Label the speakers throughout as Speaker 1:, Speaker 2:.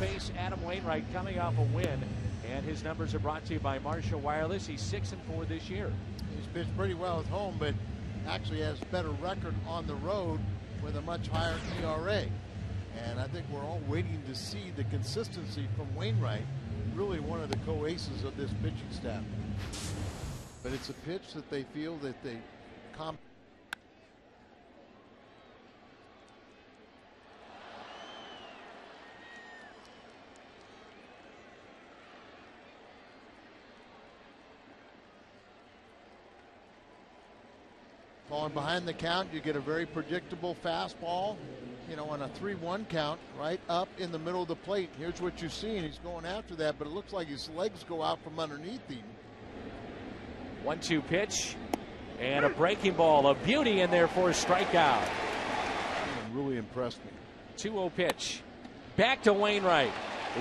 Speaker 1: face Adam Wainwright coming off a win. And his numbers are brought to you by Marshall Wireless. He's 6-4 this year.
Speaker 2: He's pitched pretty well at home, but actually has a better record on the road with a much higher ERA. And I think we're all waiting to see the consistency from Wainwright, really one of the co-aces of this pitching staff. But it's a pitch that they feel that they falling behind the count, you get a very predictable fastball, you know, on a 3-1 count, right up in the middle of the plate. Here's what you're seeing. He's going after that, but it looks like his legs go out from underneath him.
Speaker 1: 1-2 pitch and a breaking ball, a beauty in there for a strikeout.
Speaker 2: Really impressed me.
Speaker 1: 2-0 pitch. Back to Wainwright.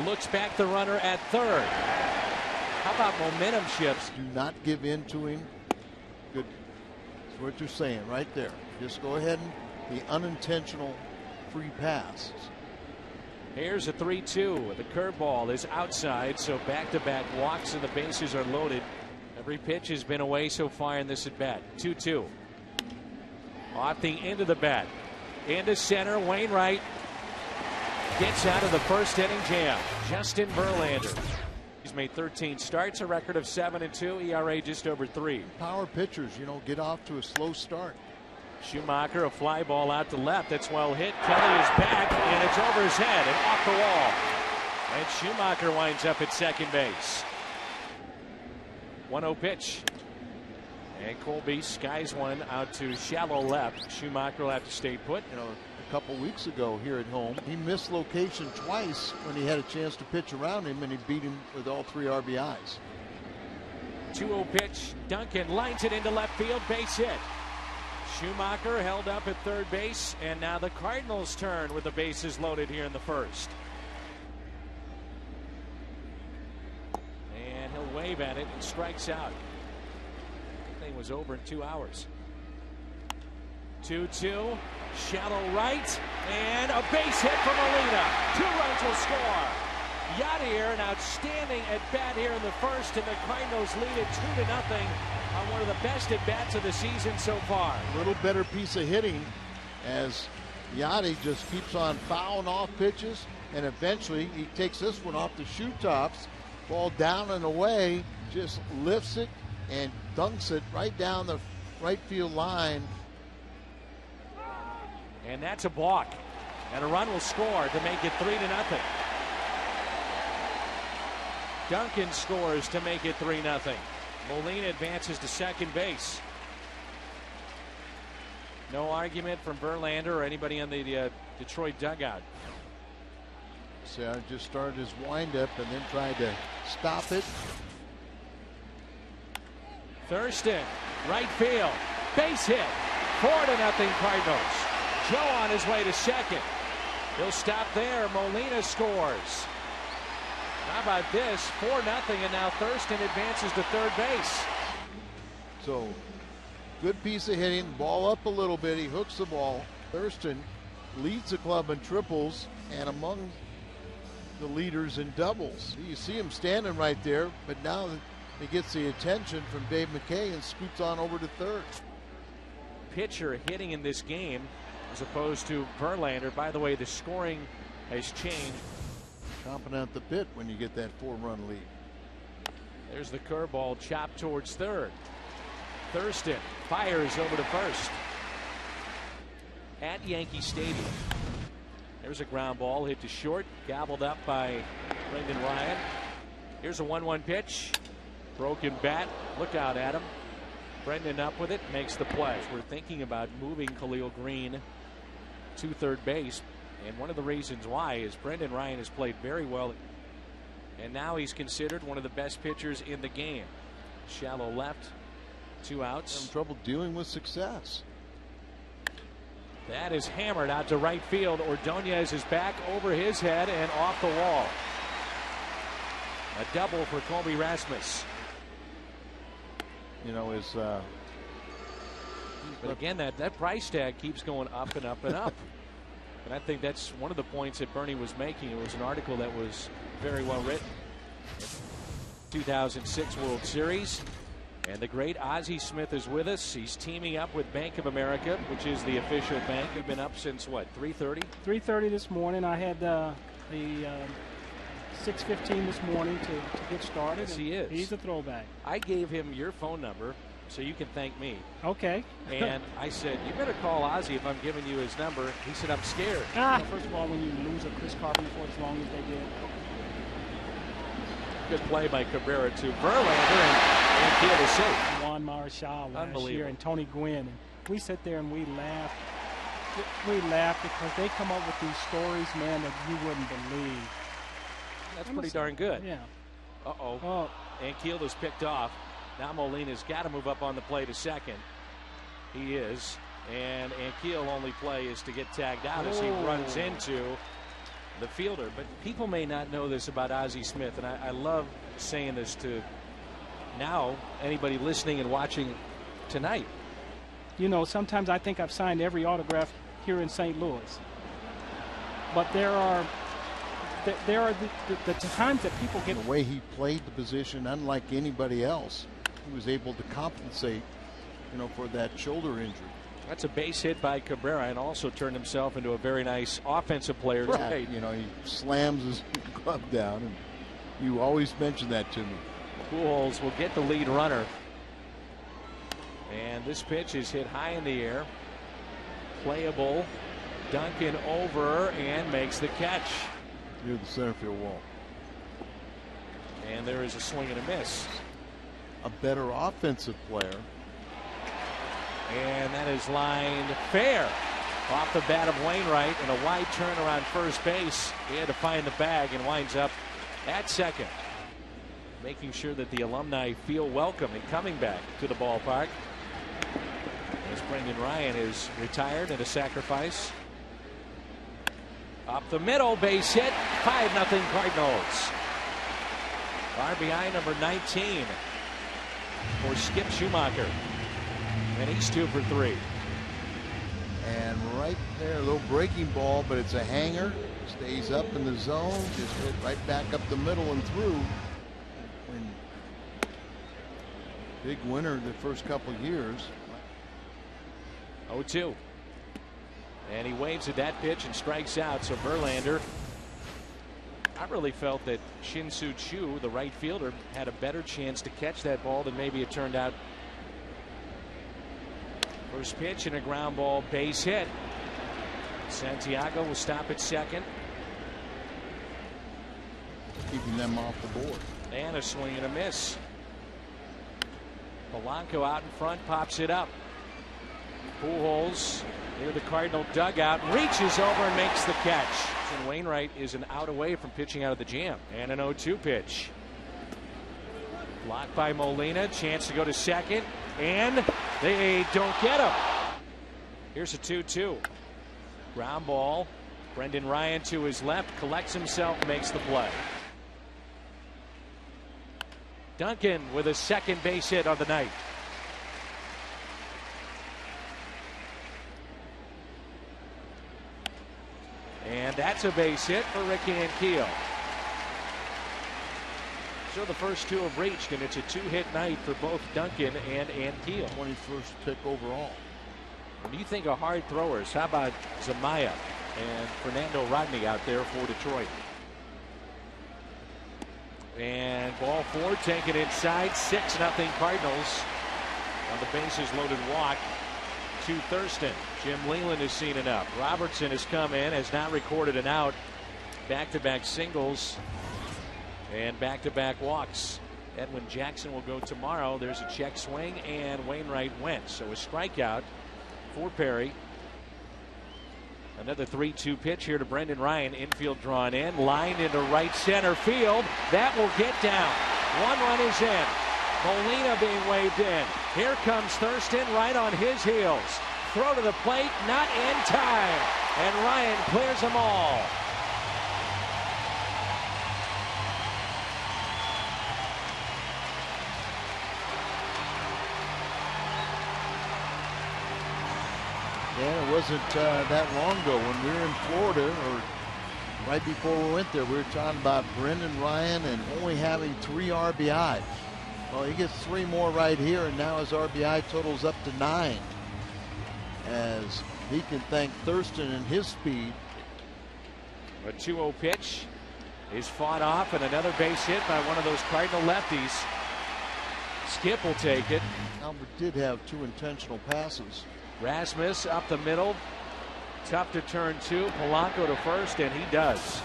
Speaker 1: Looks back the runner at third. How about momentum shifts?
Speaker 2: Do not give in to him. Good. That's what you're saying right there. Just go ahead and the unintentional free pass.
Speaker 1: Here's a 3-2. The curveball is outside, so back-to-back walks and the bases are loaded. Every pitch has been away so far in this at bat. 2-2. Off the end of the bat. Into center. Wainwright gets out of the first inning jam. Justin Verlander. He's made 13 starts, a record of 7-2, ERA just over 3.
Speaker 2: Power pitchers, you know, get off to a slow start.
Speaker 1: Schumacher, a fly ball out to left. That's well hit. Kelly is back, and it's over his head and off the wall. And Schumacher winds up at second base. 1-0 pitch. And Colby skies one out to shallow left. Schumacher will have to stay put.
Speaker 2: You know, a couple weeks ago here at home, he missed location twice when he had a chance to pitch around him, and he beat him with all 3 RBIs.
Speaker 1: 2-0 pitch. Duncan lines it into left field. Base hit. Schumacher held up at third base, and now the Cardinals turn with the bases loaded here in the first. And he'll wave at it and strikes out. The thing was over in 2 hours. 2-2, shallow right, and a base hit from Molina. 2 runs will score. Yadier, an outstanding at bat here in the first, and the Cardinals lead it 2-0 on one of the best at bats of the season so far.
Speaker 2: A little better piece of hitting as Yadi just keeps on fouling off pitches, and eventually he takes this one off the shoe tops, ball down and away, just lifts it and dunks it right down the right field line.
Speaker 1: And that's a balk, and a run will score to make it 3-0. Duncan scores to make it 3-0. Molina advances to second base. No argument from Verlander or anybody on the Detroit dugout.
Speaker 2: See, I just started his windup and then tried to stop it.
Speaker 1: Thurston, right field, base hit, 4-0 Cardinals. Joe on his way to second. He'll stop there. Molina scores. How about this? 4-0, and now Thurston advances to third base.
Speaker 2: So, good piece of hitting. Ball up a little bit. He hooks the ball. Thurston leads the club in triples and among the leaders in doubles. You see him standing right there, but now he gets the attention from Dave McKay and scoots on over to third.
Speaker 1: Pitcher hitting in this game as opposed to Verlander. By the way, the scoring has changed.
Speaker 2: Chomping at the bit when you get that 4-run lead.
Speaker 1: There's the curveball chopped towards third. Thurston fires over to first at Yankee Stadium. There's a ground ball hit to short, gobbled up by Brendan Ryan. Here's a 1-1 pitch. Broken bat. Look out, Adam. Brendan up with it, makes the play. We're thinking about moving Khalil Green to third base. And one of the reasons why is Brendan Ryan has played very well. And now he's considered one of the best pitchers in the game. Shallow left, 2 outs.
Speaker 2: Having trouble dealing with success.
Speaker 1: That is hammered out to right field. Ordonez is back over his head and off the wall. A double for Colby Rasmus.
Speaker 2: You know, his
Speaker 1: but again, that price tag keeps going up and up and up. And I think that's one of the points that Bernie was making. It was an article that was very well written. 2006 World Series. And the great Ozzie Smith is with us. He's teaming up with Bank of America, which is the official bank. You've been up since, what, 3:30?
Speaker 3: 3:30 this morning. I had the 6:15 this morning to get started.
Speaker 1: Yes, he is.
Speaker 3: He's a throwback.
Speaker 1: I gave him your phone number so you can thank me.
Speaker 3: Okay.
Speaker 1: And I said, you better call Ozzie if I'm giving you his number. He said, I'm scared.
Speaker 3: Well, first of all, when you lose a Chris Carpenter for as long as they did.
Speaker 1: Good play by Cabrera to Verlander and Keel is safe.
Speaker 3: Juan Marichal last year and Tony Gwynn. And we sit there and we laugh. We laugh because they come up with these stories, man, that you wouldn't believe.
Speaker 1: That's pretty darn good.
Speaker 3: Yeah.
Speaker 1: Uh-oh.
Speaker 3: Oh.
Speaker 1: And Keel is picked off. Now Molina's got to move up on the play to second. He is. And Keel only play is to get tagged out as he runs into the fielder. But people may not know this about Ozzie Smith, and I love saying this to now anybody listening and watching tonight.
Speaker 3: You know, sometimes I think I've signed every autograph here in St. Louis. But there are the times that people get.
Speaker 2: The way he played the position, unlike anybody else, he was able to compensate, for that shoulder injury.
Speaker 1: That's a base hit by Cabrera, and also turned himself into a very nice offensive player tonight.
Speaker 2: He slams his glove down, and you always mention that to me.
Speaker 1: Pujols will get the lead runner. And this pitch is hit high in the air. Playable. Duncan over and makes the catch.
Speaker 2: Near the center field wall.
Speaker 1: And there is a swing and a miss.
Speaker 2: A better offensive player.
Speaker 1: And that is lined fair off the bat of Wainwright, and a wide turn around first base. He had to find the bag and winds up at second, making sure that the alumni feel welcome and coming back to the ballpark. As Brendan Ryan is retired at a sacrifice. Up the middle, base hit, 5-0 Cardinals. RBI number 19 for Skip Schumacher. And he's 2 for 3.
Speaker 2: And right there, a little breaking ball, but it's a hanger. Stays up in the zone, just hit right back up the middle and through. And big winner the first couple years.
Speaker 1: 0-2. And he waves at that pitch and strikes out. So Verlander, I really felt that Shin-Soo Choo, the right fielder, had a better chance to catch that ball than maybe it turned out. First pitch and a ground ball, base hit. Santiago will stop at second.
Speaker 2: Keeping them off the board.
Speaker 1: And a swing and a miss. Polanco out in front, pops it up. Pujols near the Cardinal dugout, reaches over and makes the catch. And Wainwright is an out away from pitching out of the jam. And an 0-2 pitch. Blocked by Molina, chance to go to second, and they don't get him. Here's a 2-2. Ground ball. Brendan Ryan to his left, collects himself, makes the play. Duncan with a second base hit on the night. And that's a base hit for Ricky Ankiel. So the first two have reached, and it's a two-hit night for both Duncan and Ankiel.
Speaker 2: 21st pick overall.
Speaker 1: When you think of hard throwers, how about Zamaya and Fernando Rodney out there for Detroit? And ball four, taken inside, 6-0 Cardinals on the bases loaded walk to Thurston. Jim Leland has seen enough. Robertson has come in, has not recorded an out. Back-to-back singles and back-to-back walks. Edwin Jackson will go tomorrow. There's a check swing, and Wainwright went. So a strikeout for Perry. Another 3-2 pitch here to Brendan Ryan. Infield drawn in, lined into right center field. That will get down. One run is in. Molina being waved in. Here comes Thurston right on his heels. Throw to the plate, not in time. And Ryan clears them all.
Speaker 2: Yeah, it wasn't that long ago when we were in Florida, or right before we went there, we were talking about Brendan Ryan and only having 3 RBIs. Well, he gets 3 more right here, and now his RBI totals up to 9. As he can thank Thurston and his speed.
Speaker 1: A 2-0 pitch is fought off, and another base hit by one of those Cardinal lefties. Skip will take it.
Speaker 2: Albert did have 2 intentional passes.
Speaker 1: Rasmus up the middle. Tough to turn to. Polanco to first, and he does.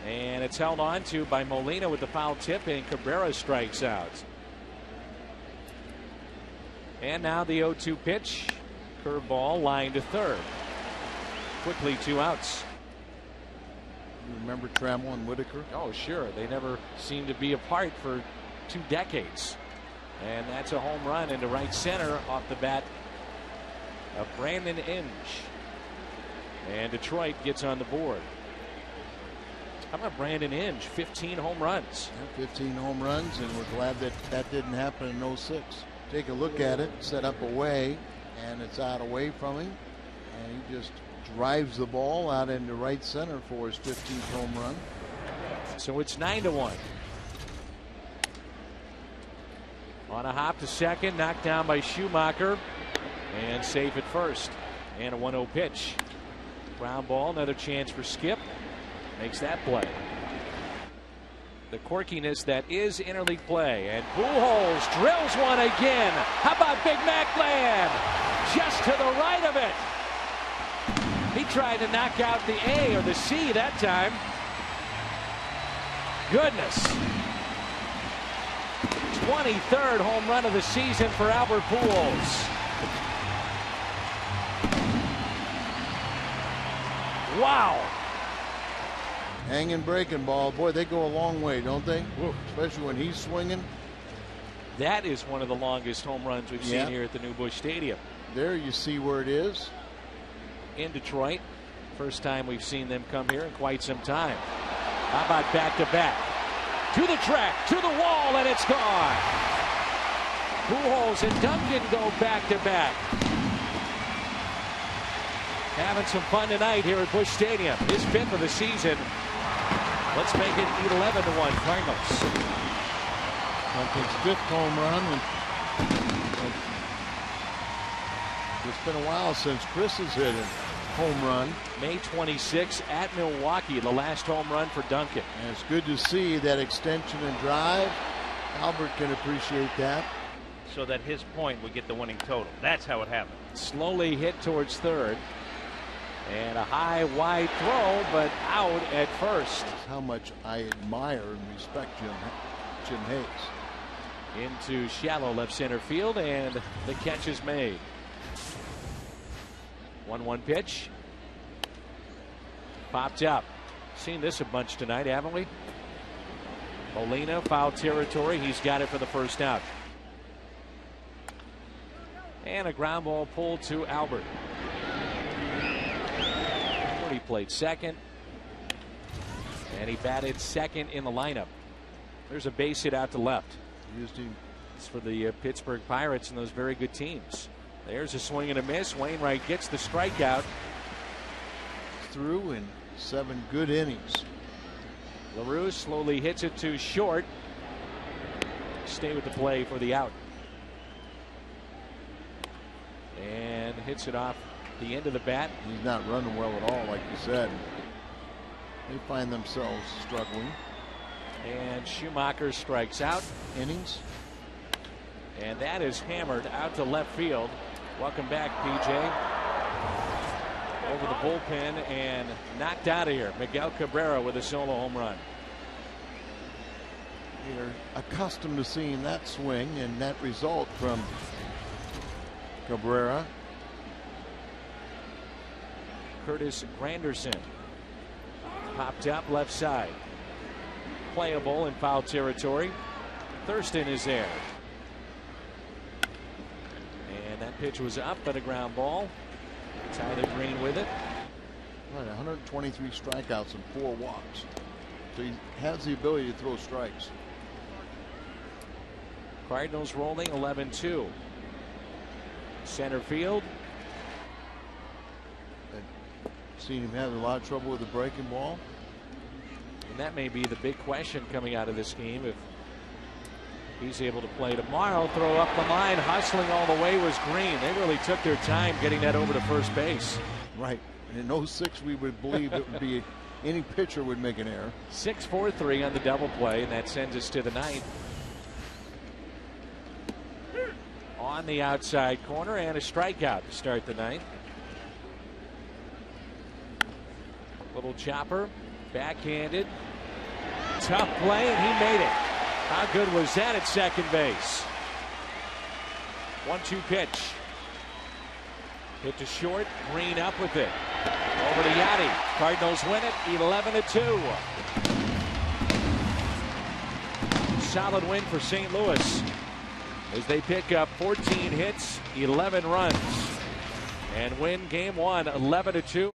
Speaker 1: And it's held on to by Molina with the foul tip, and Cabrera strikes out. And now the 0-2 pitch. Curveball line to third. Quickly 2 outs.
Speaker 2: You remember Trammell and Whitaker?
Speaker 1: Oh, sure. They never seemed to be apart for 2 decades. And that's a home run into right center off the bat of Brandon Inge. And Detroit gets on the board. How about Brandon Inge? 15 home runs.
Speaker 2: Yeah, 15 home runs, and we're glad that that didn't happen in 06. Take a look at it, set up away, and it's out away from him. And he just drives the ball out into right center for his 15th home run.
Speaker 1: So it's 9-1. On a hop to second, knocked down by Schumacher, and safe at first. And a 1-0 pitch. Ground ball, another chance for Skip. Makes that play. The quirkiness that is interleague play, and Pujols drills one again. How about Big Mac Land? Just to the right of it. He tried to knock out the A or the C that time. Goodness. 23rd home run of the season for Albert Pujols. Wow.
Speaker 2: Hanging breaking ball. Boy, they go a long way, don't they?
Speaker 1: Woo.
Speaker 2: Especially when he's swinging.
Speaker 1: That is one of the longest home runs we've seen here at the new Busch Stadium.
Speaker 2: There you see where it is.
Speaker 1: In Detroit. First time we've seen them come here in quite some time. How about back-to-back? To the track, to the wall, and it's gone. Pujols and Duncan go back-to-back. Having some fun tonight here at Busch Stadium. His 5th of the season. Let's make it 11-1 Cardinals.
Speaker 2: Duncan's 5th home run. It's been a while since Chris has hit a home run.
Speaker 1: May 26 at Milwaukee, the last home run for Duncan.
Speaker 2: And it's good to see that extension and drive. Albert can appreciate that.
Speaker 4: So that his point would get the winning total. That's how it happened.
Speaker 1: Slowly hit towards third. And a high, wide throw, but out at first.
Speaker 2: How much I admire and respect Jim Hayes.
Speaker 1: Into shallow left center field, and the catch is made. 1-1 pitch. Popped up. Seen this a bunch tonight, haven't we? Molina, foul territory. He's got it for the first out. And a ground ball pulled to Albert. He played second, and he batted second in the lineup. There's a base hit out to left.
Speaker 2: Used him.
Speaker 1: It's for the Pittsburgh Pirates and those very good teams. There's a swing and a miss. Wainwright gets the strikeout.
Speaker 2: Through in 7 good innings.
Speaker 1: LaRue slowly hits it to short. Stay with the play for the out. And hits it off the end of the bat.
Speaker 2: He's not running well at all, like you said. They find themselves struggling.
Speaker 1: And Schumacher strikes out.
Speaker 2: Innings.
Speaker 1: And that is hammered out to left field. Welcome back, PJ. Over the bullpen and knocked out of here. Miguel Cabrera with a solo home run.
Speaker 2: You're accustomed to seeing that swing and that result from Cabrera.
Speaker 1: Curtis Granderson popped up left side. Playable in foul territory. Thurston is there. And that pitch was up, but a ground ball. Tyler Green with it.
Speaker 2: Right, 123 strikeouts and 4 walks. So he has the ability to throw strikes.
Speaker 1: Cardinals rolling 11-2. Center field.
Speaker 2: Seen him have a lot of trouble with the breaking ball.
Speaker 1: And that may be the big question coming out of this game. If he's able to play tomorrow, throw up the line, hustling all the way was Green. They really took their time getting that over to first base.
Speaker 2: Right. And in 06, we would believe it would be any pitcher would make an error.
Speaker 1: 6-4-3 on the double play, and that sends us to the ninth. On the outside corner, and a strikeout to start the ninth. Little chopper, backhanded. Tough play, and he made it. How good was that at second base? 1-2 pitch. Hit to short, Green up with it. Over to Yachty. Cardinals win it 11-2. Solid win for St. Louis as they pick up 14 hits, 11 runs, and win game one 11-2.